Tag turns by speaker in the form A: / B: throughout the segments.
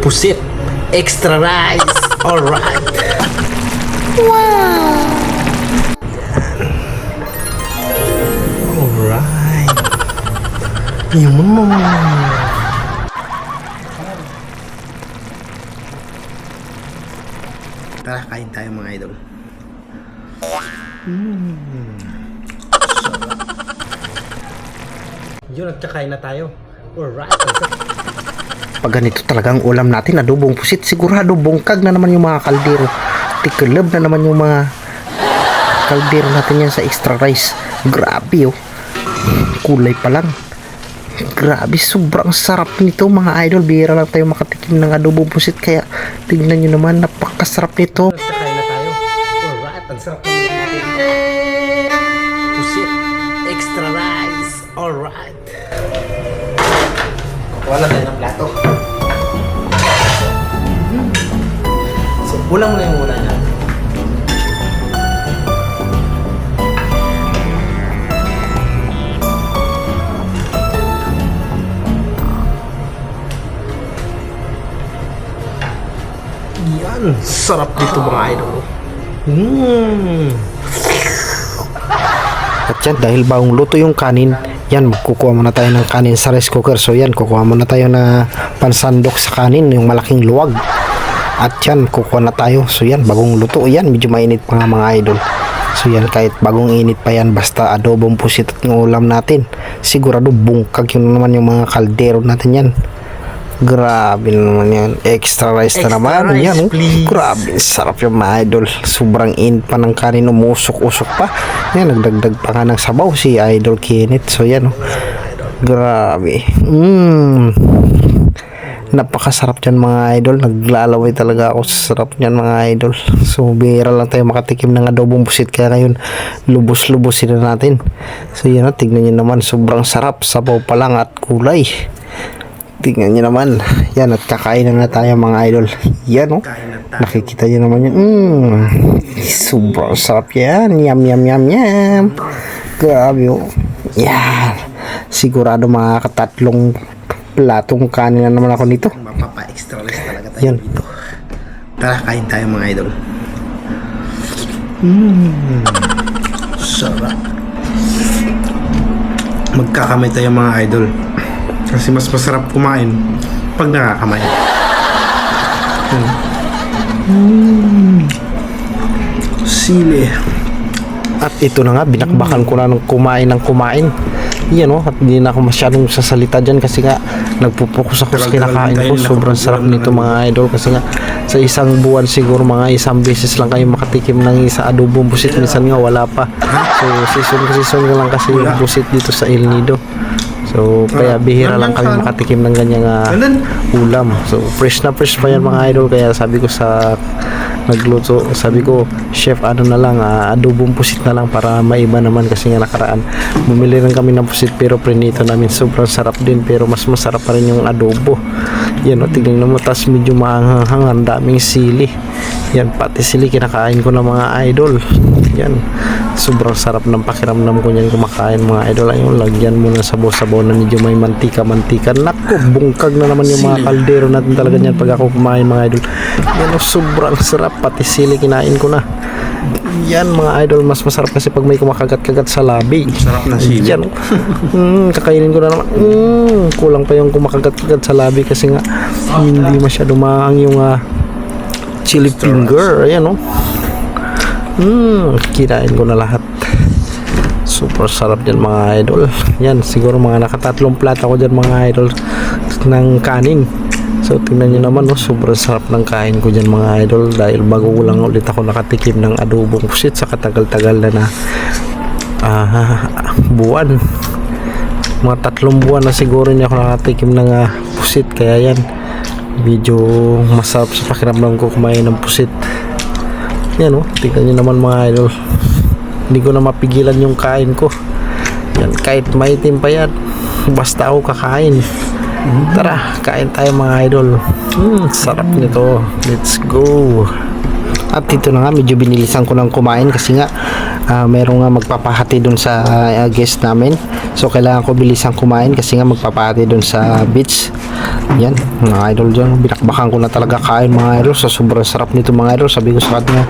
A: pusit, extra rice. Alright.
B: Wow!
A: Alright. Yun. Tara, kain tayo mga idol. Yun, nagkakain na tayo. Alright. Pag ganito talagang ulam natin, adobong pusit, sigurado bungkag na naman yung mga kaldero. Tikulab na naman yung mga kaldero natin yan sa extra rice. Grabe oh. Kulay pa lang. Grabe, sobrang sarap nito mga idol. Bihira lang tayo makatikim ng adobong pusit. Kaya tingnan nyo naman, napakasarap nito. Nagkakain na tayo. Alright, ang sarap natin. Pusit, extra rice. Alright. Wala tayo ng plato. So, ulam na yung una niya. Yan, sarap dito mga idol. At yan, dahil bagong luto yung kanin, yan, magkukuha muna tayo ng kanin sa rice cooker. So yan, kukuha muna tayo na pansandok sa kanin, yung malaking luwag. At yan, kukuha na tayo. So yan, bagong luto. Yan, medyo mainit pa nga mga idol. So yan, kahit bagong init pa yan, basta adobong pusit at yung ulam natin, sigurado bungkag yun naman yung mga kaldero natin yan. Grabe naman yan. Extra rice na naman.
B: rice,
A: Yan, oh.
B: please.
A: Grabe, sarap yung mga idol. Sobrang init pa ng kanin, umusok-usok pa. Yan, nagdagdag pa nga ng sabaw si Idol Kenneth. So yan, oh. Grabe. Napakasarap yan mga idol. Naglalaway talaga ako sa sarap yan mga idol. So bihira lang tayo makatikim ng adobong pusit. Kaya ngayon, lubos-lubosin na natin. So yan, oh. Tignan nyo naman, sobrang sarap. Sabaw pa lang at kulay. Tingnan nyo naman. Yan, at kakain na tayo mga idol. Yan, oh. Nakikita nyo naman yan. Sobrang sarap yan. Yum, yum, yum, yum. Grabe, oh. Yan. Sigurado makakatatlong platong kanin na naman ako nito. Mapapa-extra rice talaga tayo yan. Dito. Tara, kain tayo mga idol. Sarap. Magkakamay tayo mga idol. Kasi mas masarap kumain pag nakakamay. Sili. At ito na nga, binakbakan ko na ng kumain ng kumain. Yan, oh, at hindi na ako masyadong sasalita dyan kasi nga nagpupokus ako sa kinakain ko. Sobrang sarap nito mga idol kasi nga sa isang buwan siguro mga isang beses lang kayo makatikim ng isa adobong busit. Minsan nga wala pa. So season lang kasi yung busit dito sa El Nido. So, kaya bihira lang kami makatikim ng ganyang ulam. So, fresh na fresh pa yan mga idol. Kaya sabi ko sa nagluto, sabi ko, chef, ano na lang, adobong pusit na lang para maiba naman. Kasi nga nakaraan, bumili rin kami ng pusit pero prinito namin. Sobrang sarap din pero mas masarap pa rin yung adobo. Yan, o, tignan mo, tas medyo mahanghang, ang daming sili. Yan, pati sili kinakain ko na mga idol. Yan, sobrang sarap ng pakiramdam ko niyan kumakain mga idol. Ayun, lagyan mo ng sabaw-sabaw na medyo may mantika-mantika. Naku, bungkag na naman yung mga kaldero natin talaga niyan pag ako kumain mga idol. Yan, sobrang sarap, pati sili kinain ko na. Yan mga idol, mas masarap kasi pag may kumakagat-kagat sa labi.
B: Sarap na sili.
A: Yan, kakainin ko na naman. Kulang pa yung kumakagat-kagat sa labi kasi nga hindi masyado maang yung chili finger. Ayan, oh. Kinain ko na lahat. Super sarap dyan mga idol. Yan, siguro mga nakatatlong plata ko dyan mga idol ng kanin. So tingnan nyo naman, oh, sobrang sarap ng kain ko dyan mga idol. Dahil bago lang ulit ako nakatikim ng adobong pusit sa katagal-tagal na buwan. Mga 3 buwan na siguro niya ako nakatikim ng pusit. Kaya yan, medyo masarap sa pakiramdam ko kumain ng pusit. Yan, oh, tingnan nyo naman mga idol. Hindi ko na mapigilan yung kain ko. Yan, kahit maitim pa yan, basta ako kakain. Tara, kain tayo mga idol. Sarap nito. Let's go. At ito na nga, medyo binilisan ko ng kumain kasi nga mayroong nga magpapahati dun sa guest namin. So kailangan ko bilisan kumain kasi nga magpapahati dun sa beach. Yan, mga idol dyan. Binakbakan ko na talaga kain mga idol. Sa sobrang sarap nito mga idol. Sabi ko sa kanya,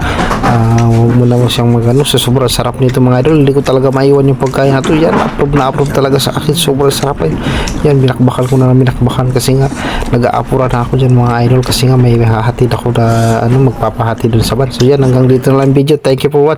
A: huwag mo naman siyang magano. Sa sobrang sarap nito mga idol. Hindi ko talaga maiwan yung pagkain na to. Yan, approve talaga sa akin. Sobrang sarap eh. Yan, binakbakan ko na binakbakan kasi nga nag-aapura na ako dyan mga idol kasi nga may hahatid ako na magpapahati dun sa van. So yan, hanggang dito na lang video. Thank you for watching.